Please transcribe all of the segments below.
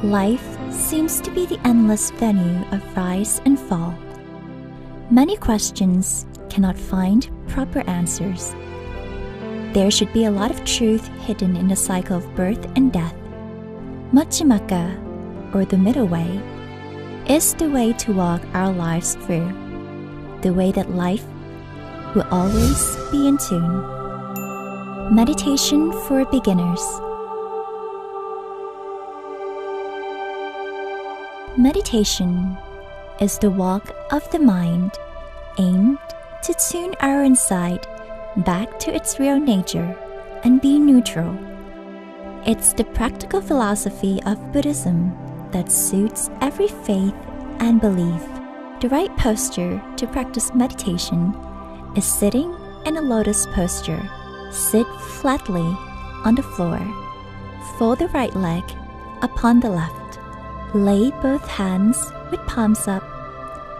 Life seems to be the endless venue of rise and fall. Many questions cannot find proper answers. There should be a lot of truth hidden in the cycle of birth and death. Majjhimaka, or the middle way, is the way to walk our lives through, the way that life will always be in tune. Meditation for beginners. Meditation is the walk of the mind aimed to tune our inside back to its real nature and be neutral. It's the practical philosophy of Buddhism that suits every faith and belief. The right posture to practice meditation is sitting in a lotus posture. Sit flatly on the floor. Fold the right leg upon the left. Lay both hands with palms up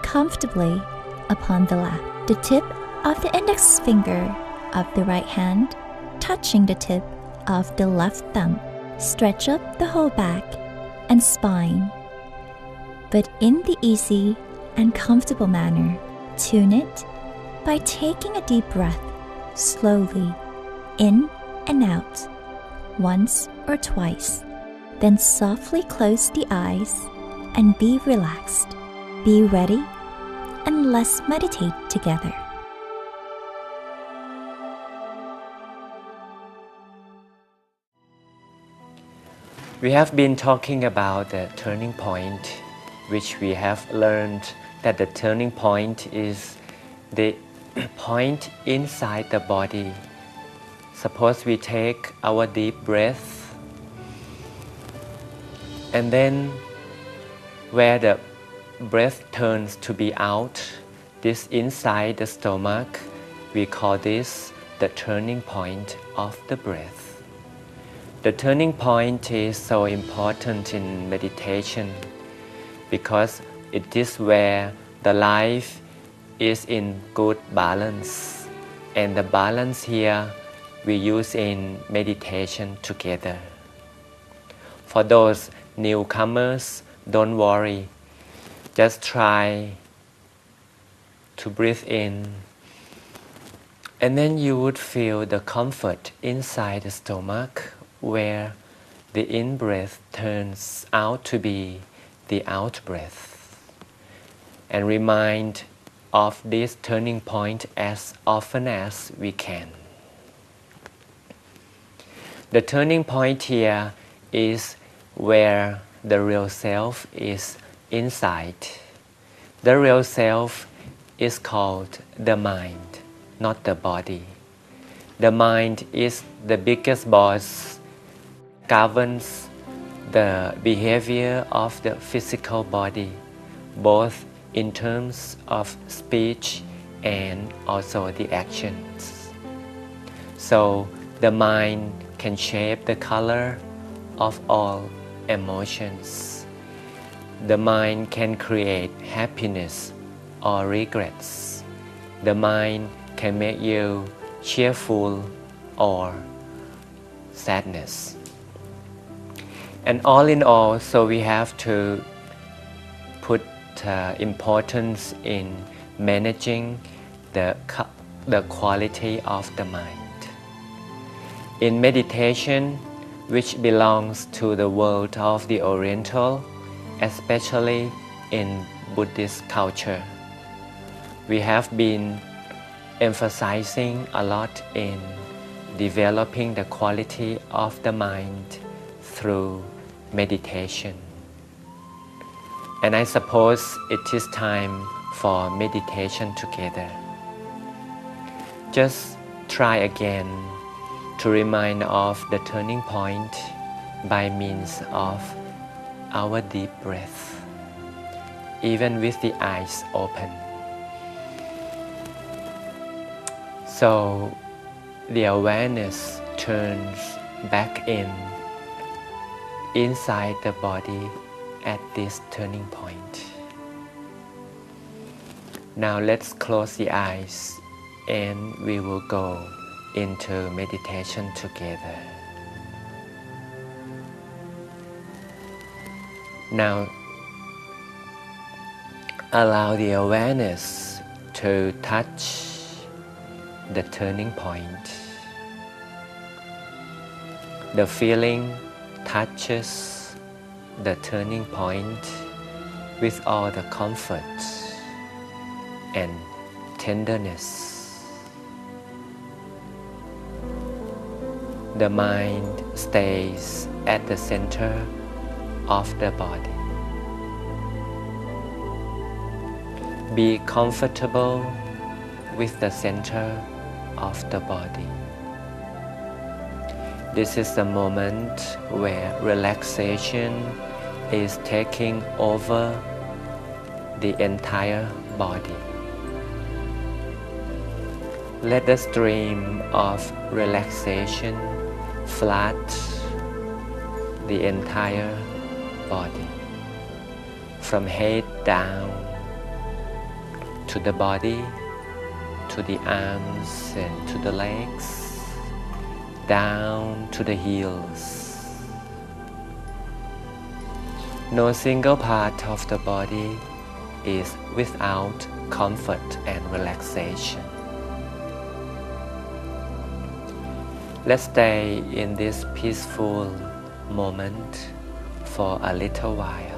comfortably upon the lap. The tip of the index finger of the right hand touching the tip of the left thumb. Stretch up the whole back and spine, but in the easy and comfortable manner. Tune it by taking a deep breath slowly in and out once or twice. Then softly close the eyes and be relaxed. Be ready and let's meditate together. We have been talking about the turning point, which we have learned that the turning point is the point inside the body. Suppose we take our deep breath, and then where the breath turns to be out, this inside the stomach, we call this the turning point of the breath. The turning point is so important in meditation because it is where the life is in good balance, and the balance here we use in meditation together. For those newcomers, don't worry. Just try to breathe in, and then you would feel the comfort inside the stomach where the in-breath turns out to be the out-breath. And remind of this turning point as often as we can. The turning point here is where the real self is inside. The real self is called the mind, not the body. The mind is the biggest boss, governs the behavior of the physical body, both in terms of speech and also the actions. So the mind can shape the color of all emotions. The mind can create happiness or regrets. The mind can make you cheerful or sadness. And all in all, so we have to put importance in managing the quality of the mind. In meditation, which belongs to the world of the Oriental, especially in Buddhist culture, we have been emphasizing a lot in developing the quality of the mind through meditation. And I suppose it is time for meditation together. Just try again to remind of the turning point by means of our deep breath, even with the eyes open. So the awareness turns back inside the body at this turning point. Now let's close the eyes and we will go into meditation together. Now allow the awareness to touch the turning point. The feeling touches the turning point with all the comfort and tenderness. The mind stays at the center of the body. Be comfortable with the center of the body. This is the moment where relaxation is taking over the entire body. Let the stream of relaxation flood the entire body, from head down to the body, to the arms and to the legs, down to the heels. No single part of the body is without comfort and relaxation. Let's stay in this peaceful moment for a little while.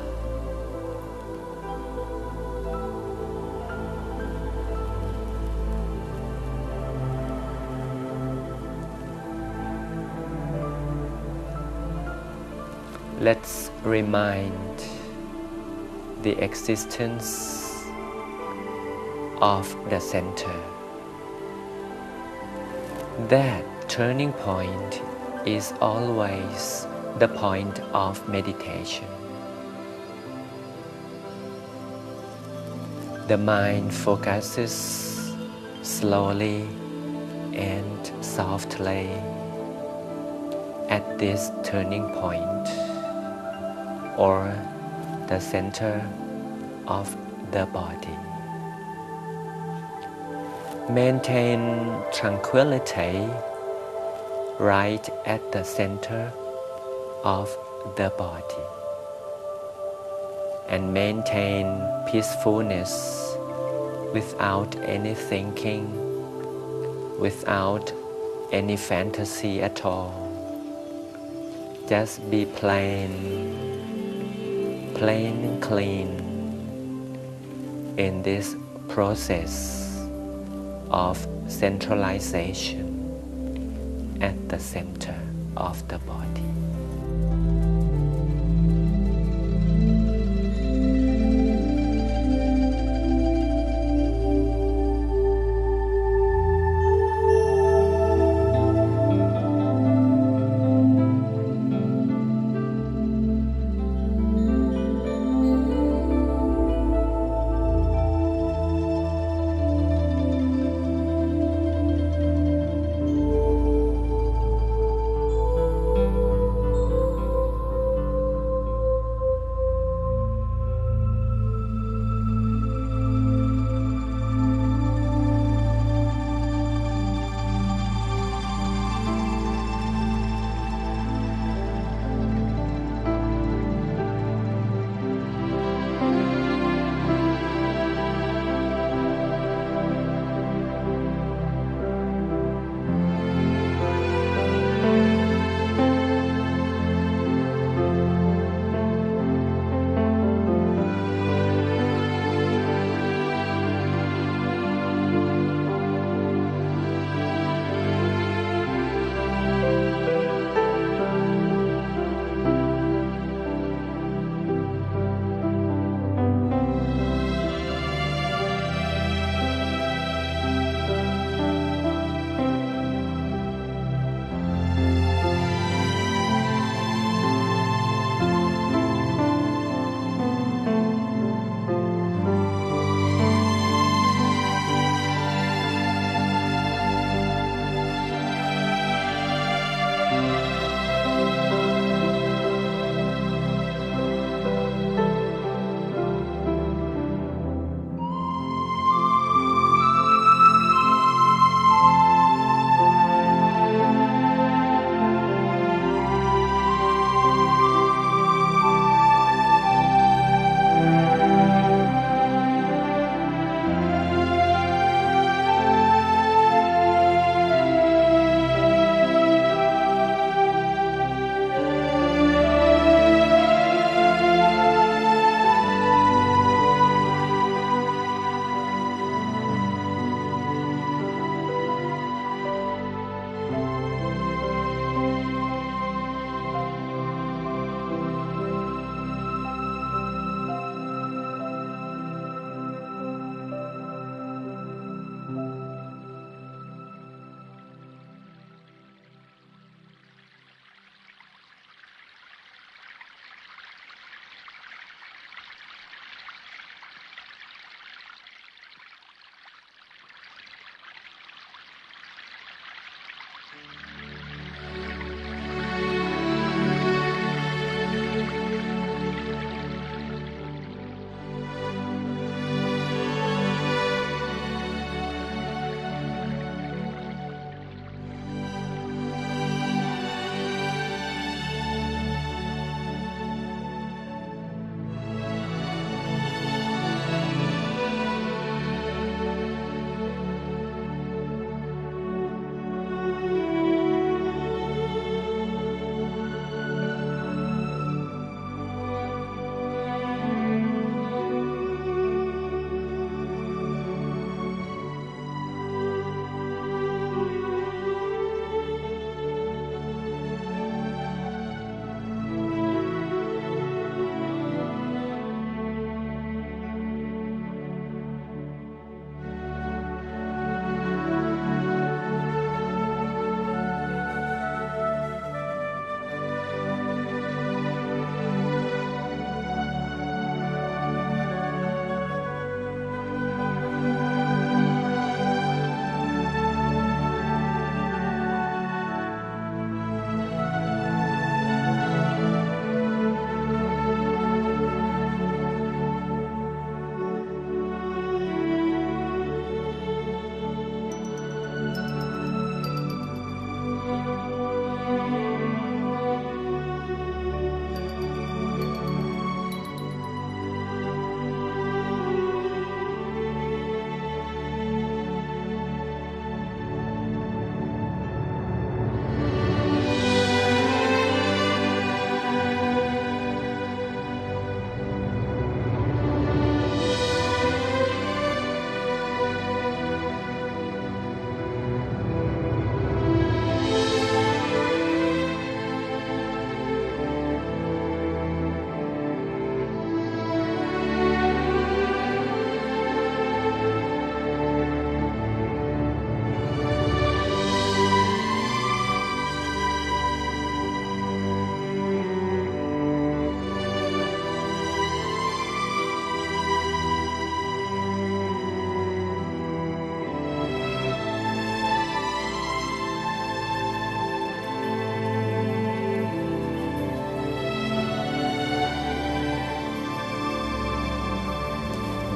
Let's remind the existence of the center. That turning point is always the point of meditation. The mind focuses slowly and softly at this turning point, or the center of the body. Maintain tranquility right at the center of the body, and maintain peacefulness without any thinking, without any fantasy at all. Just be plain and clean in this process of centralization at the center of the body.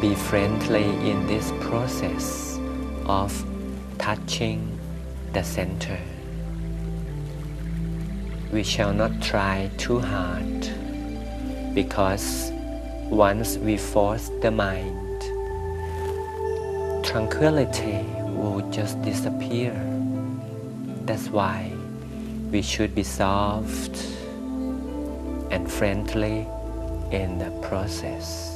be friendly in this process of touching the center. We shall not try too hard, because once we force the mind, tranquility will just disappear. That's why we should be soft and friendly in the process.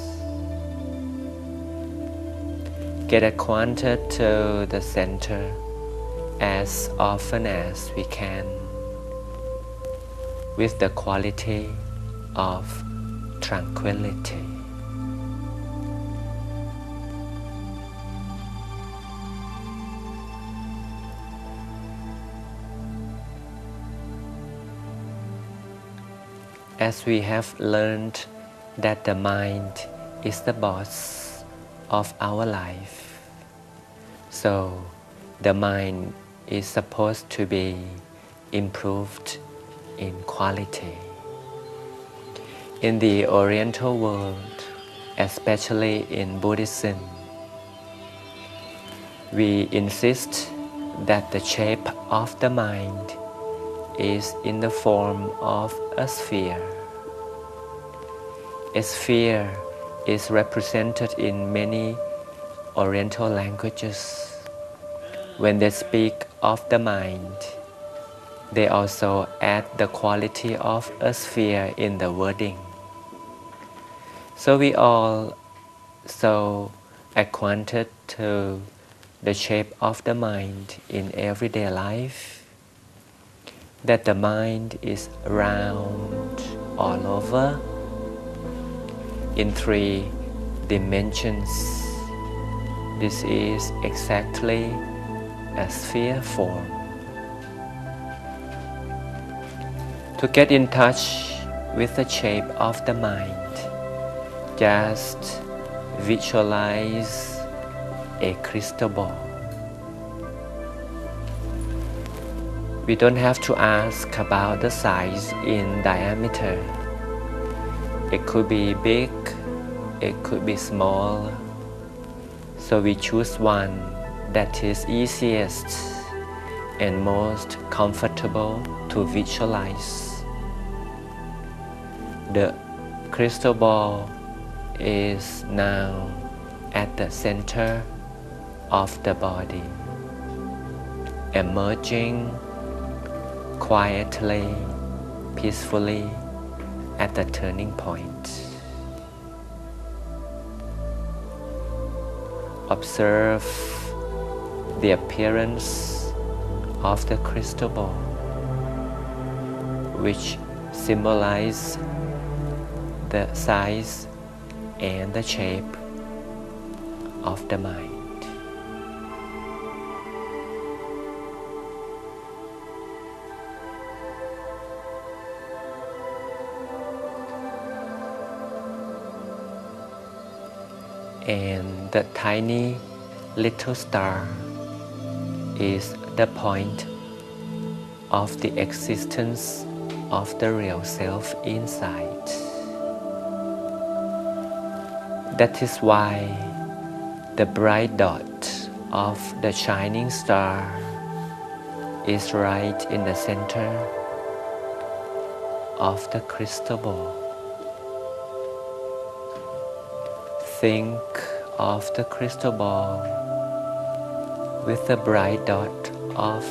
Get acquainted to the center as often as we can with the quality of tranquility. As we have learned that the mind is the boss of our life, so the mind is supposed to be improved in quality. In the Oriental world, especially in Buddhism, we insist that the shape of the mind is in the form of a sphere. A sphere is represented in many Oriental languages. When they speak of the mind, they also add the quality of a sphere in the wording. So we all so acquainted to the shape of the mind in everyday life, that the mind is round all over in 3 dimensions. This is exactly a sphere form. To get in touch with the shape of the mind, just visualize a crystal ball. We don't have to ask about the size in diameter. It could be big, it could be small. So we choose one that is easiest and most comfortable to visualize. The crystal ball is now at the center of the body, emerging quietly, peacefully at the turning point. Observe the appearance of the crystal ball, which symbolize the size and the shape of the mind. And the tiny little star is the point of the existence of the real self inside. That is why the bright dot of the shining star is right in the center of the crystal ball. Think of the crystal ball with the bright dot of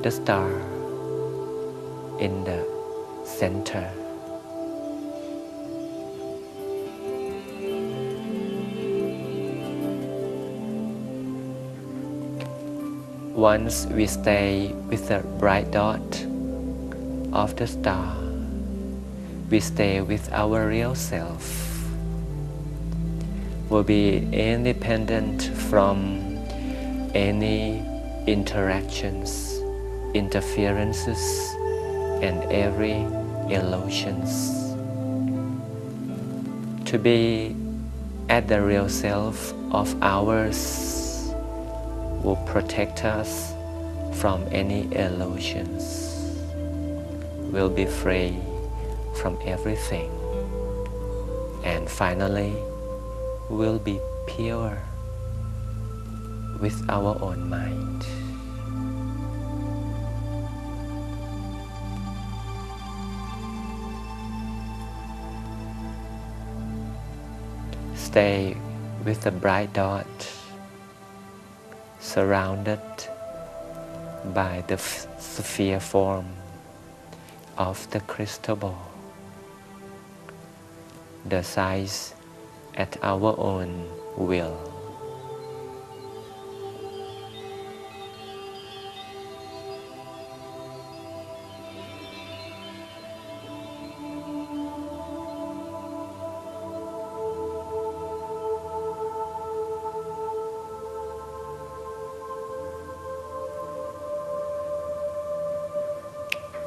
the star in the center. Once we stay with the bright dot of the star, we stay with our real self. Will be independent from any interactions, interferences, and every illusions. To be at the real self of ours will protect us from any illusions. We'll be free from everything. And finally, will be pure with our own mind. Stay with the bright dot, surrounded by the sphere form of the crystal ball, the size at our own will.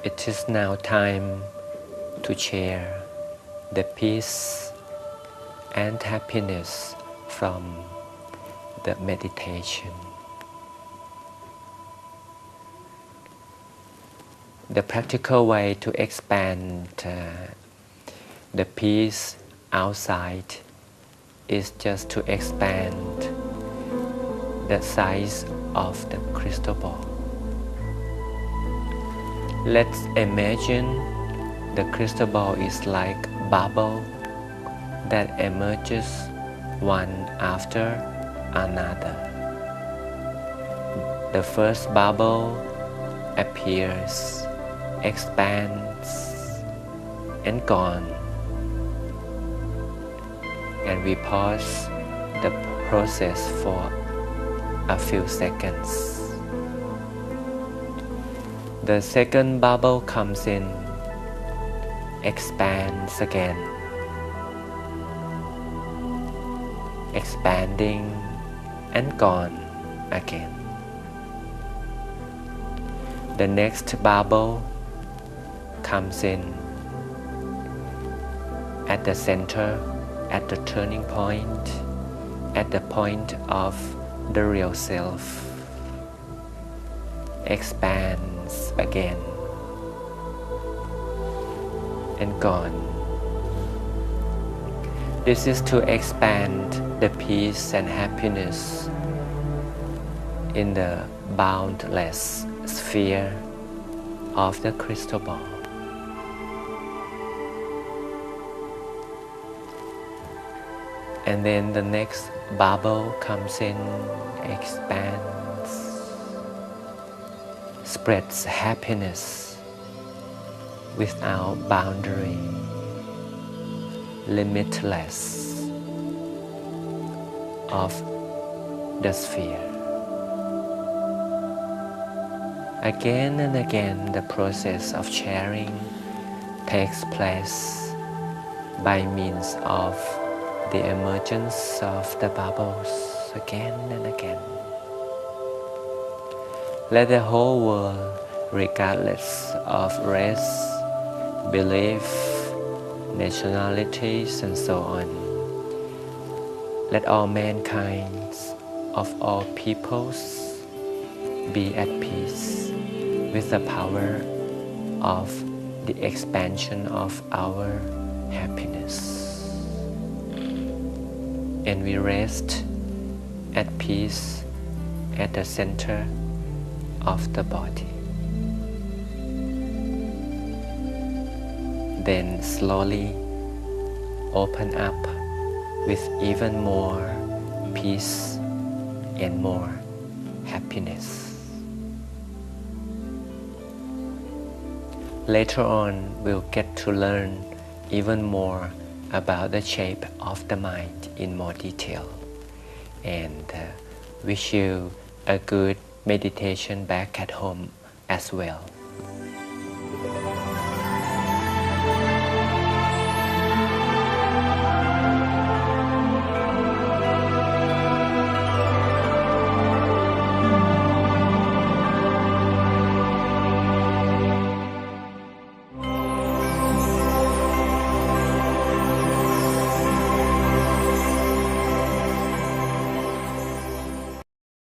It is now time to share the peace and happiness from the meditation. The practical way to expand the peace outside is just to expand the size of the crystal ball. Let's imagine the crystal ball is like a bubble that emerges one after another. The first bubble appears, expands, and gone. And we pause the process for a few seconds. The second bubble comes in, expands again, expanding and gone again. The next bubble comes in at the center, at the turning point, at the point of the real self. Expands again and gone. This is to expand the peace and happiness in the boundless sphere of the crystal ball. And then the next bubble comes in, expands, spreads happiness without boundary, limitless of the sphere. Again and again, the process of sharing takes place by means of the emergence of the bubbles again and again. Let the whole world, regardless of race, belief, nationalities, and so on, let all mankind of all peoples be at peace with the power of the expansion of our happiness. And we rest at peace at the center of the body. Then slowly open up with even more peace and more happiness. Later on, we'll get to learn even more about the shape of the mind in more detail, and wish you a good meditation back at home as well.